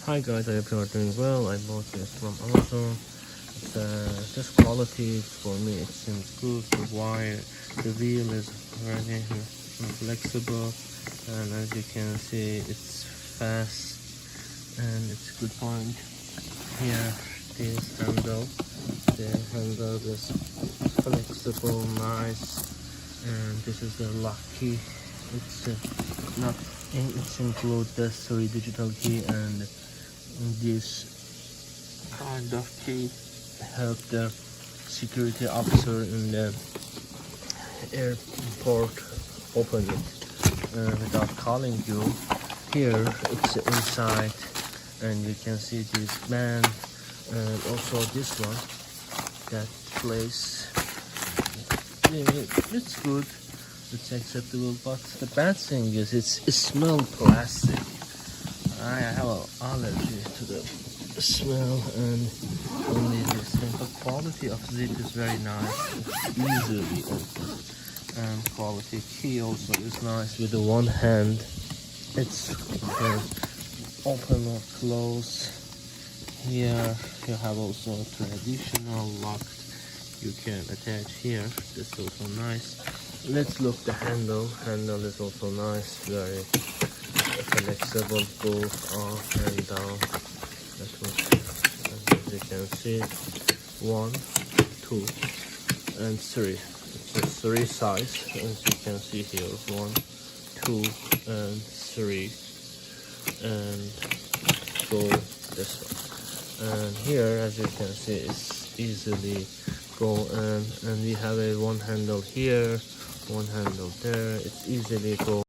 Hi guys, I hope you are doing well. I bought this from Amazon. This quality for me it seems good. The wire, the wheel is very flexible, and as you can see, it's fast and it's good point. Here, this handle, the handle is flexible, nice, and this is a lock key. It's not. It's include the 3 digital key, and this kind of key help the security officer in the airport open it without calling you. Here it's inside, and you can see this band, and also this one, that place. It's good, it's acceptable, but the bad thing is it smells plastic. I have an allergy to the smell, and only this thing. The quality of zip is very nice, it's easily open, and quality key also is nice. With the one hand it's open or close. Here you have also a traditional lock you can attach here. This is also nice. Let's look the handle. Handle is also nice, very flexible, both up and down. That was, as you can see, 1, 2, and 3. It's a 3 size, as you can see here. 1, 2, and 3, and go this one. And here, as you can see, it's easily go, and we have a one handle here, one handle there. It's easily go.